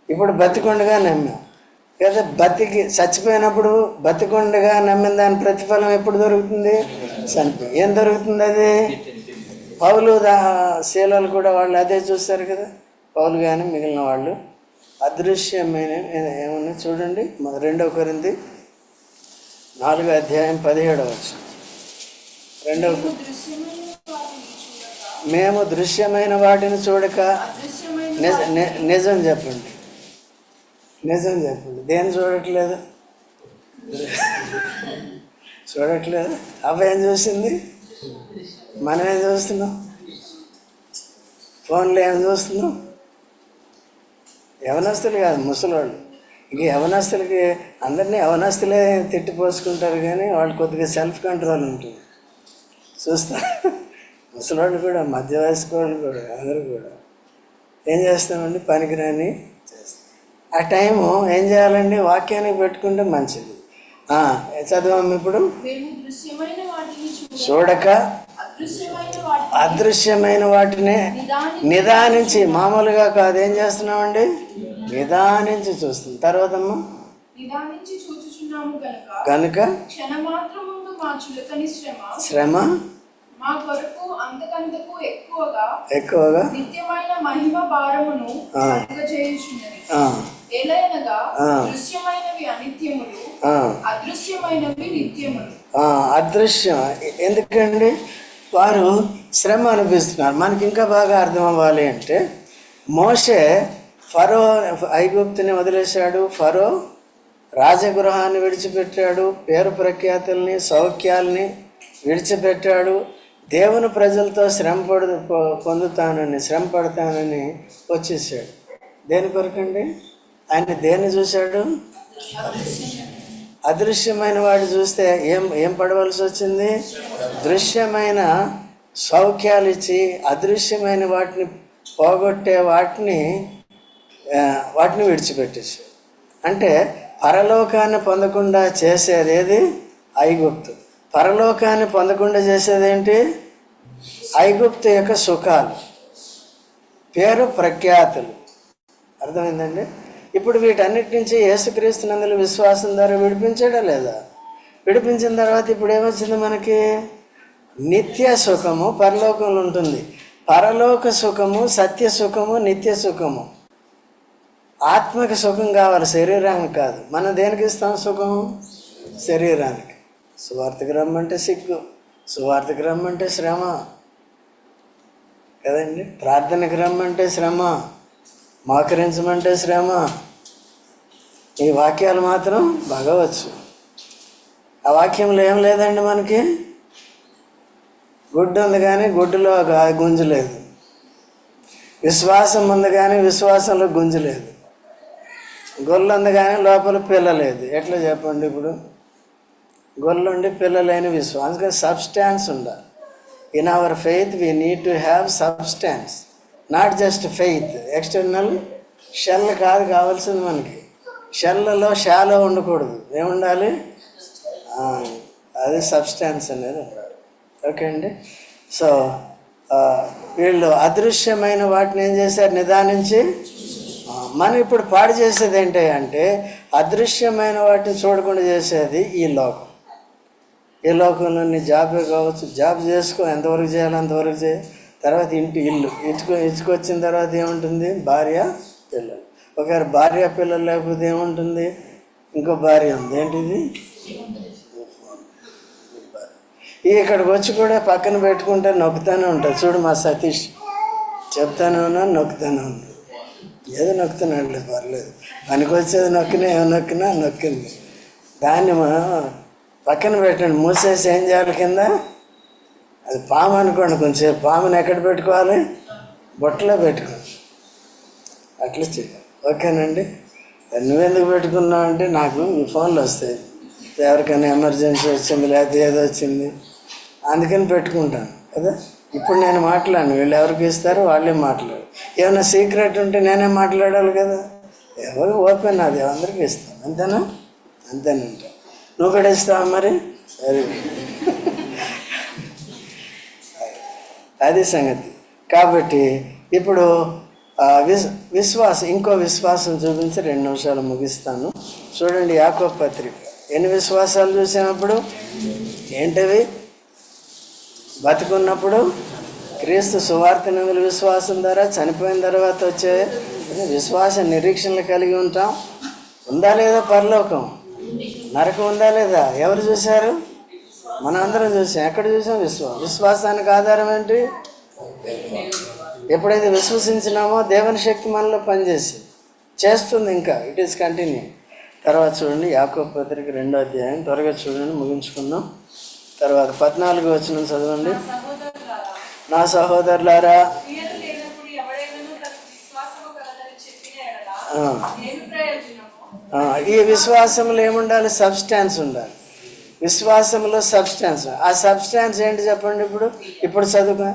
ఇప్పుడు బతికుండగా నమ్మాం కదా. చచ్చిపోయినప్పుడు బతికుండగా నమ్మిన దాని ప్రతిఫలం ఎప్పుడు దొరుకుతుంది? చనిపోయి. ఏం దొరుకుతుంది? అది పౌలు శీలలు కూడా వాళ్ళు అదే చూస్తారు కదా. పౌలు కానీ మిగిలిన వాళ్ళు అదృశ్యమైన ఏమన్నా చూడండి. 2 కొరింథీ 4:17 మేము దృశ్యమైన వాటిని చూడక నిజం చెప్పండి. నిజం చెప్పండి. దేని చూడట్లేదు? చూడట్లేదు. అవ్వేం చూసింది? మనమేం చూస్తున్నాం? ఫోన్లో ఏం చూస్తున్నాం? యవనస్తులు కాదు, ముసలోళ్ళు. ఇంక యవనస్తులకి అందరినీ యవనస్తులే తిట్టిపోసుకుంటారు, కానీ వాళ్ళు కొద్దిగా సెల్ఫ్ కంట్రోల్ ఉంటుంది. చూస్తారు. ముసలోళ్ళు కూడా, మధ్య వయస్కు వాళ్ళు కూడా, అందరూ కూడా ఏం చేస్తామండి? పనికిరాని చేస్తాం. ఆ టైము ఏం చేయాలండి? వాక్యానికి పెట్టుకుంటే మంచిది. చదవమ్మ. ఇప్పుడు చూడక అదృశ్యమైన వాటిని నిదానించి, మామూలుగా కాదు, ఏం చేస్తున్నామండి? నిదానించి చూస్తుంది. తర్వాత అమ్మా, కనుక శ్రమ ఎక్కువగా నిత్యమైన మహిమ భారమును కలుగజేయుచున్నది. ఏలయనగా దృశ్యమైనవి అనిత్యములు, అదృశ్యమైనవి నిత్యములు. అదృశ్యం ఎందుకండి? వారు శ్రమ అనిపిస్తున్నారు. మనకి ఇంకా బాగా అర్థం అవ్వాలి అంటే, మోషే ఫరో ఐగుప్తుని వదిలేశాడు, ఫరో రాజగృహాన్ని విడిచిపెట్టాడు, పేరు ప్రఖ్యాతుల్ని సౌఖ్యాల్ని విడిచిపెట్టాడు. దేవుని ప్రజలతో శ్రమ పడతానని వచ్చేసాడు. దేని కొరకండి? ఆయన దేన్ని చూశాడు? అదృశ్యమైన వాడు చూస్తే ఏం పడవలసి వచ్చింది? దృశ్యమైన సౌఖ్యాలు ఇచ్చి అదృశ్యమైన వాటిని పోగొట్టే వాటిని విడిచిపెట్టేసాడు. అంటే పరలోకాన్ని పొందకుండా చేసేది ఏది? ఐగుప్తు. పరలోకాన్ని పొందకుండా చేసేదేంటి? ఐగుప్తు యొక్క సుఖాలు, పేరు ప్రఖ్యాతులు. అర్థమైందండి? ఇప్పుడు వీటన్నిటి నుంచి యేసుక్రీస్తునందుల విశ్వాసం ద్వారా విడిపించాడా లేదా? విడిపించిన తర్వాత ఇప్పుడు ఏమొచ్చింది మనకి? నిత్య సుఖము పరలోకంలో ఉంటుంది. పరలోక సుఖము, సత్య సుఖము, నిత్య సుఖము. ఆత్మకి సుఖం కావాలి, శరీరానికి కాదు. మనం దేనికి ఇస్తాం సుఖం? శరీరానికి. సువార్తకి రమ్మంటే సిగ్గు, సువార్తకి రమ్మంటే శ్రమ కదండి. ప్రార్థనకి రమ్మంటే శ్రమ, మోకరించమంటే శ్రమ. ఈ వాక్యాలు మాత్రం బాగవచ్చు. ఆ వాక్యంలో ఏం లేదండి మనకి. గుడ్డు ఉంది కానీ గుడ్డులో గుంజు లేదు. విశ్వాసం ఉంది కానీ విశ్వాసంలో గుంజు లేదు. గొల్లు ఉంది కానీ లోపల పిల్ల లేదు. ఎట్లా చెప్పండి? ఇప్పుడు గొల్లుండి పిల్లలేని విశ్వాసం, సబ్స్టాన్స్ ఉండాలి. In our faith we need to have substance, not just faith. External shell కాదు కావాల్సింది మనకి. షెల్లలో షాలో ఉండకూడదు. ఏముండాలి? అది సబ్స్టాన్స్ అనేది ఉండాలి. ఓకే అండి. సో వీళ్ళు అదృశ్యమైన వాటిని ఏం చేశారు? నిదానించి. మనం ఇప్పుడు పాడు చేసేది ఏంటి అంటే, అదృశ్యమైన వాటిని చూడకుండా చేసేది ఈ లోకం. ఈ లోకంలో నీ జాబే కావచ్చు, జాబ్ చేసుకో, ఎంతవరకు చేయాలో అంతవరకు చేయి. తర్వాత ఇల్లు ఇచ్చుకొచ్చిన తర్వాత ఏముంటుంది? భార్య పిల్లలు. ఒకవేళ భార్య పిల్లలు లేకపోతే ఏముంటుంది? ఇంకో భార్య ఉంది. ఏంటిది? ఇక్కడికి వచ్చి కూడా పక్కన పెట్టుకుంటే నొక్కుతానే ఉంటుంది. చూడు మా సతీష్ చెప్తానే ఉన్నాను, నొక్కుతానే ఉన్నాను. ఏదో నొక్కుతున్నాడులే, పర్లేదు. పనికొచ్చేది నొక్కినా ఏమి నొక్కినా నొక్కింది. దాన్ని పక్కన పెట్టండి, మూసేసి ఏం చేయాలి కింద. అది పాము అనుకోండి, కొంచెం పాముని ఎక్కడ పెట్టుకోవాలి, బొట్టలో పెట్టుకోండి. అట్లా చేయాలి. ఓకేనండి. నువ్వెందుకు పెట్టుకున్నావు అంటే నాకు ఈ ఫోన్లు వస్తాయి, ఎవరికైనా ఎమర్జెన్సీ వచ్చింది లేకపోతే ఏదో వచ్చింది, అందుకని పెట్టుకుంటాను కదా. ఇప్పుడు నేను మాట్లాడను, వీళ్ళు ఎవరికి ఇస్తారో వాళ్ళే మాట్లాడు. ఏమైనా సీక్రెట్ ఉంటే నేనే మాట్లాడాలి కదా. ఎవరు ఓపెన్ అది అందరికీ ఇస్తాను, అంతేనా? అంతేనంట. నువ్వు కూడా ఇస్తావా మరి? Very good. అది సంగతి. కాబట్టి ఇప్పుడు విశ్వాసం, ఇంకో విశ్వాసం చూపించి 2 నిమిషాలు ముగిస్తాను. చూడండి, యాకోబు పత్రిక. ఎన్ని విశ్వాసాలు చూసినప్పుడు ఏంటవి? బతుకున్నప్పుడు క్రీస్తు సువార్త నందు విశ్వాసం ద్వారా, చనిపోయిన తర్వాత వచ్చే విశ్వాస నిరీక్షణలు కలిగి ఉంటాం. ఉందా లేదా పరలోకం, నరకం ఉందా లేదా? ఎవరు చూశారు? మనం అందరం చూసాం. ఎక్కడ చూసాం? విశ్వాసానికి ఆధారం ఏంటి? ఎప్పుడైతే విశ్వసించినామో దేవుని శక్తి మనలో పనిచేసి చేస్తుంది. ఇంకా ఇట్ ఈస్ కంటిన్యూ. తర్వాత చూడండి, యాకోబు పత్రిక 2వ అధ్యాయం, త్వరగా చూడండి, ముగించుకుందాం. తర్వాత 14వ వచనం చదవండి. నా సహోదరులారా, ఈ విశ్వాసంలో ఏముండాలి? సబ్స్టాన్స్ ఉండాలి. విశ్వాసంలో సబ్స్టాన్స్. ఆ సబ్స్టాన్స్ ఏంటి చెప్పండి? ఇప్పుడు చదువుగా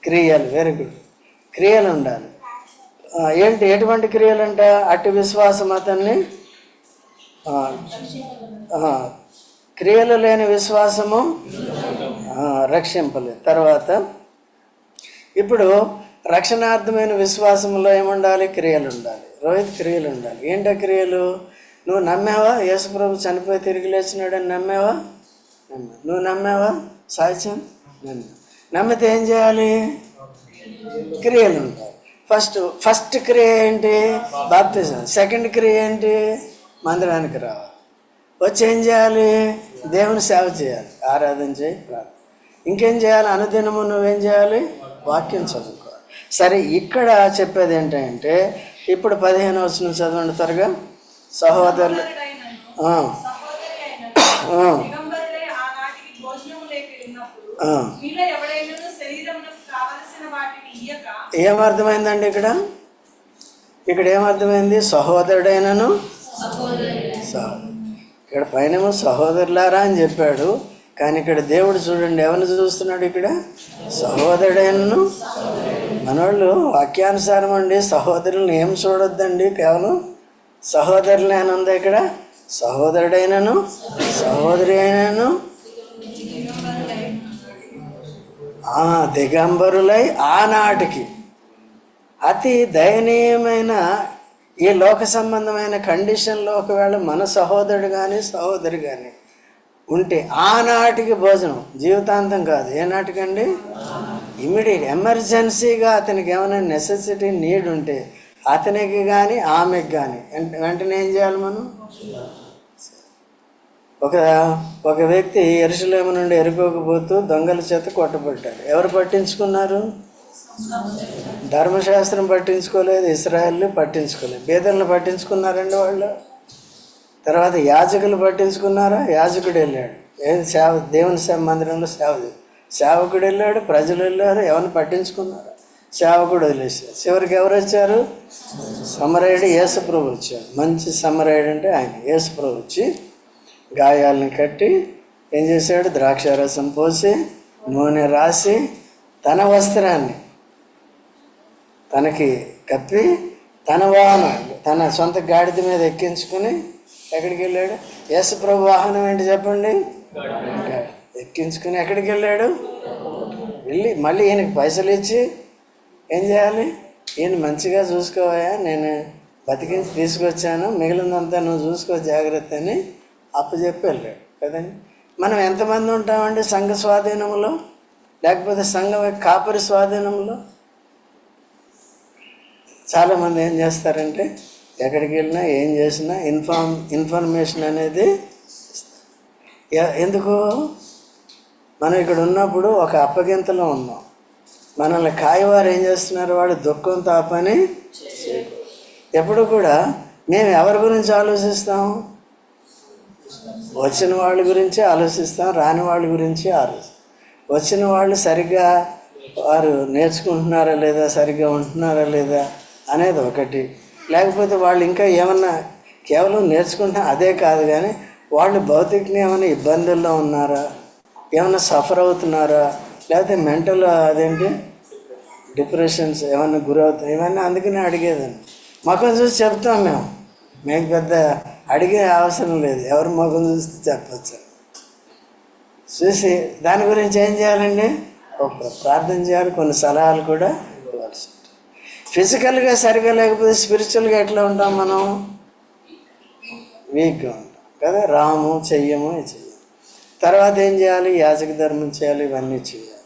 క్రియలు. Very good. క్రియలు ఉండాలి. ఏంటి, ఎటువంటి క్రియలు అంట? అటు విశ్వాసం అతన్ని, క్రియలు లేని విశ్వాసము రక్షింపలేదు. తర్వాత ఇప్పుడు రక్షణార్థమైన విశ్వాసంలో ఏముండాలి? క్రియలు ఉండాలి. రోహిత్, క్రియలు ఉండాలి. ఏంటో క్రియలు? నువ్వు నమ్మావా యేసుప్రభు చనిపోయి తిరిగి లేచినాడని? నమ్మావా? నువ్వు నమ్మావా సాక్ష్యం? నమ్మితే ఏం చేయాలి? క్రియలు ఉండాలి. ఫస్ట్ క్రియ ఏంటి? బాప్తిజం. సెకండ్ క్రియ ఏంటి? మందిరానికి రావాలి. వచ్చి ఏం చేయాలి? దేవుని సేవ చేయాలి, ఆరాధన చేయి, ప్రార్థన. ఇంకేం చేయాలి? అనుదినము నువ్వేం చేయాలి? వాక్యం చదువుకోవాలి. సరే, ఇక్కడ చెప్పేది ఏంటంటే ఇప్పుడు 15వ వచనం చదవండి త్వరగా. సహోదరులు ఏమర్థమైందండి ఇక్కడ? ఏమర్థమైంది? సహోదరుడైనను, ఇక్కడ పైనేమో సహోదరులారా అని చెప్పాడు, కానీ ఇక్కడ దేవుడు చూడండి ఎవరిని చూస్తున్నాడు? ఇక్కడ సహోదరుడైనను. మనోళ్ళు వాక్యానుసారం అండి సహోదరులను ఏం చూడొద్దండి, కేవలం సహోదరులే అని ఉంది ఇక్కడ. సహోదరుడైనను, సహోదరి అయినను, దిగంబరులై ఆనాటికి అతి దయనీయమైన ఈ లోక సంబంధమైన కండిషన్లో ఒకవేళ మన సహోదరుడు కానీ సహోదరి కానీ ఉంటే ఆనాటికి భోజనం, జీవితాంతం కాదు. ఏ నాటికండి? ఇమ్మీడియట్ ఎమర్జెన్సీగా అతనికి ఏమైనా నెసెసిటీ, నీడ్ ఉంటే అతనికి కానీ ఆమెకి కానీ వెంటనే ఏం చేయాలి మనం? ఒక వ్యక్తి యెరూషలేము నుండి ఎరుకోకు పోతూ దొంగల చేత కొట్టబడ్డాడు. ఎవరు పట్టించుకున్నారు? ధర్మశాస్త్రం పట్టించుకోలేదు, ఇశ్రాయేలు పట్టించుకోలేదు. బేదలను పట్టించుకున్నారండి వాళ్ళు. తర్వాత యాజకులు పట్టించుకున్నారా? యాజకుడు వెళ్ళాడు. సేవ, దేవుని మందిరంలో సేవకుడు వెళ్ళాడు, ప్రజలు వెళ్ళారు. ఎవరిని పట్టించుకున్నారు? సేవకుడు వదిలేశారు. చివరికి ఎవరు వచ్చారు? సమరయుడు యేసుప్రభు వచ్చాడు. మంచి సమరయుడు అంటే ఆయన. యేసుప్రభు వచ్చి గాయాలను కట్టి ఏం చేశాడు? ద్రాక్షారసం పోసి నూనె రాసి తన వస్త్రాన్ని తనకి కప్పి తన వాహనం, తన సొంత గాడిద మీద ఎక్కించుకుని ఎక్కడికి వెళ్ళాడు? యేసుప్రభు వాహనం ఏంటి చెప్పండి? ఎక్కించుకుని ఎక్కడికి వెళ్ళాడు? వెళ్ళి మళ్ళీ ఈయనకి పైసలు ఇచ్చి ఏం చేయాలి? ఈయన మంచిగా చూసుకోవా, నేను బతికించి తీసుకొచ్చాను, మిగిలినంతా నువ్వు చూసుకో జాగ్రత్త అని అప్పచెప్పి వెళ్ళాడు కదండి. మనం ఎంతమంది ఉంటామండి సంఘ స్వాధీనంలో, లేకపోతే సంఘం కాపరి స్వాధీనంలో? చాలామంది ఏం చేస్తారంటే ఎక్కడికి వెళ్ళినా ఏం చేసినా ఇన్ఫర్మేషన్ అనేది ఎందుకు? మనం ఇక్కడ ఉన్నప్పుడు ఒక అప్పగింతలో ఉన్నాం. మనల్ని కాయవారు ఏం చేస్తున్నారు? వాడు దుఃఖంతో ఆ పని ఎప్పుడు కూడా మేము ఎవరి గురించి ఆలోచిస్తాం? వచ్చిన వాళ్ళ గురించి ఆలోచిస్తాం, రాని వాళ్ళ గురించి ఆలోచిస్తాం. వచ్చిన వాళ్ళు సరిగ్గా వారు నేర్చుకుంటున్నారా లేదా, సరిగ్గా ఉంటున్నారా లేదా అనేది ఒకటి. లేకపోతే వాళ్ళు ఇంకా ఏమన్నా కేవలం నేర్చుకుంటున్నా అదే కాదు, కానీ వాళ్ళు భౌతికంగా ఏమైనా ఇబ్బందుల్లో ఉన్నారా, ఏమైనా సఫర్ అవుతున్నారా, లేకపోతే మెంటల్ డిప్రెషన్స్ ఏమన్నా గురవుతాయి, ఇవన్నీ అందుకనే అడిగేదండి. ముఖం చూసి చెప్తాం మేము పెద్ద అడిగే అవసరం లేదు, ఎవరి ముఖం చూస్తే చెప్పచ్చు. చూసి దాని గురించి ఏం చేయాలండి? ఒక ప్రార్థన చేయాలి, కొన్ని సలహాలు కూడా ఇవ్వాల్సి ఉంటుంది. ఫిజికల్గా సరిగా లేకపోతే స్పిరిచువల్గా ఎట్లా ఉంటాం మనం? వీక్గా ఉంటాం కదా, రాము చెయ్యము చెయ్యము. తర్వాత ఏం చేయాలి? యాజక ధర్మం చేయాలి, ఇవన్నీ చేయాలి,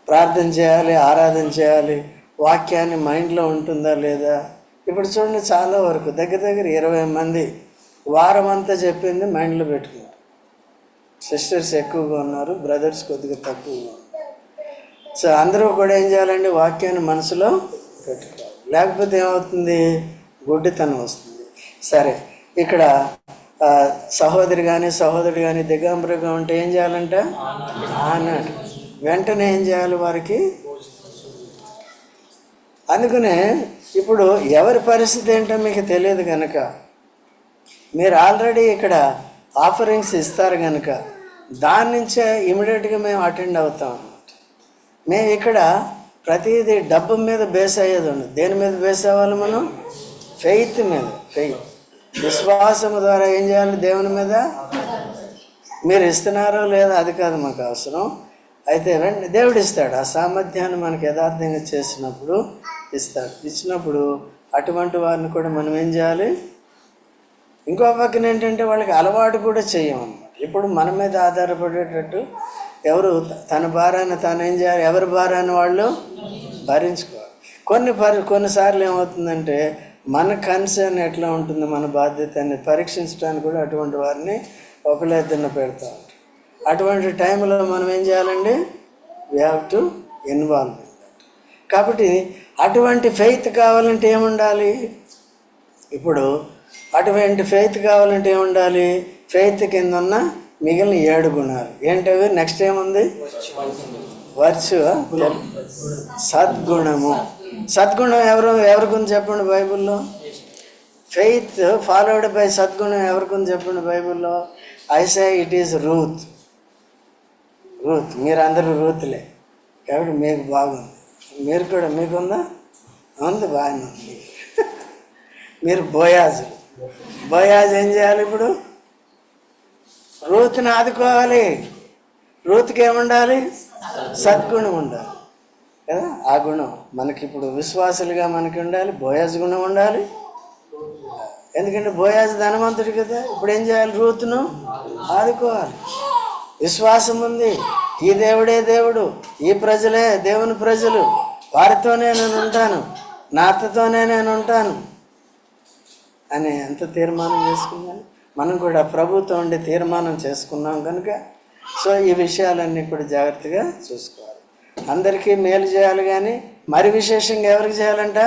ప్రార్థన చేయాలి, ఆరాధన చేయాలి. వాక్యాన్ని మైండ్లో ఉంటుందా లేదా? ఇప్పుడు చూడండి, చాలా వరకు దగ్గర 20 మంది వారం అంతా చెప్పింది మైండ్లో పెట్టుకుంటారు. సిస్టర్స్ ఎక్కువగా ఉన్నారు, బ్రదర్స్ కొద్దిగా తక్కువగా ఉన్నారు. సో అందరూ కూడా ఏం చేయాలండి? వాక్యాన్ని మనసులో పెట్టుకోవాలి. లేకపోతే ఏమవుతుంది? గుడ్డితనం వస్తుంది. సరే, ఇక్కడ సహోదరి కానీ సహోదరుడు కానీ దిగంబరిగా ఉంటే ఏం చేయాలంట? అన్నాడు. వెంటనే ఏం చేయాలి వారికి? అందుకనే ఇప్పుడు ఎవరి పరిస్థితి ఏంటో మీకు తెలియదు కనుక, మీరు ఆల్రెడీ ఇక్కడ ఆఫరింగ్స్ ఇస్తారు కనుక దాని నుంచే ఇమీడియట్గా మేము అటెండ్ అవుతాం అన్నమాట. మేము ఇక్కడ ప్రతిదీ డబ్బు మీద బేస్ అయ్యేది ఉండదు. దేని మీద బేస్ అవ్వాలి మనం? ఫెయిత్ మీద. ఫెయిత్, విశ్వాసము ద్వారా ఏం చేయాలి? దేవుని మీద. మీరు ఇస్తున్నారో లేదో అది కాదు మాకు అవసరం. అయితే దేవుడు ఇస్తాడు. ఆ సామర్థ్యాన్ని మనకు యథార్థంగా చేసినప్పుడు ఇస్తాడు. ఇచ్చినప్పుడు అటువంటి వారిని కూడా మనం ఏం చేయాలి? ఇంకో పక్కన ఏంటంటే వాళ్ళకి అలవాటు కూడా చేయమన్నమాట. ఇప్పుడు మన మీద ఆధారపడేటట్టు ఎవరు తన భారాన్ని తాను ఏం చేయాలి? ఎవరి భారాన్ని వాళ్ళు భరించుకోవాలి. కొన్నిసార్లు ఏమవుతుందంటే మన కన్సర్న్ ఎట్లా ఉంటుంది, మన బాధ్యత అని పరీక్షించడానికి కూడా అటువంటి వారిని ఒకళ్ళిద్దరిని పెడతా ఉంటారు. అటువంటి టైంలో మనం ఏం చేయాలండి? We have to involve in that. కాబట్టి అటువంటి ఫెయిత్ కావాలంటే ఏముండాలి? ఇప్పుడు అటువంటి ఫెయిత్ కావాలంటే ఏముండాలి? ఫెయిత్ కింద ఉన్న మిగిలిన 7 గుణాలు ఏంటవి? నెక్స్ట్ ఏముంది? వర్చు, సద్గుణము. సద్గుణం ఎవరి గురించి చెప్పండి బైబిల్లో? ఫెయిత్ ఫాలోడ్ బై సద్గుణం ఎవరి గురించి చెప్పండి బైబిల్లో? I say it is Ruth. మీరు అందరూ రూత్లే కాబట్టి మీకు బాగుంది. మీరు కూడా మీకుందా? ఉంది, బాగానే ఉంది. మీరు బోయాజు. ఏం చేయాలి ఇప్పుడు? రూత్ని ఆదుకోవాలి. రూత్కి ఏముండాలి? సద్గుణం ఉండాలి కదా. ఆ గుణం మనకి ఇప్పుడు విశ్వాసులుగా మనకి ఉండాలి. బోయాజ్ గుణం ఉండాలి. ఎందుకంటే బోయాజ్ ధనవంతుడు కదా. ఇప్పుడు ఏం చేయాలి? రూత్ను ఆదుకోవాలి. విశ్వాసం ఉంది, ఈ దేవుడే దేవుడు, ఈ ప్రజలే దేవుని ప్రజలు, వారితోనే నేను ఉంటాను, నా అత్తతోనే నేను ఉంటాను అని ఎంత తీర్మానం చేసుకున్నాను. మనం కూడా ప్రభుతో ఉండి తీర్మానం చేసుకున్నాం కనుక సో ఈ విషయాలన్నీ కూడా జాగ్రత్తగా చూసుకోవాలి. అందరికీ మేలు చేయాలి, కానీ మరి విశేషంగా ఎవరికి చేయాలంట?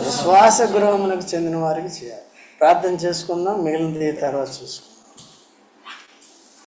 విశ్వాస గృహములకు చెందిన వారికి చేయాలి. ప్రార్థన చేసుకుందాం, మిగిలినది తర్వాత చూసుకుందాం.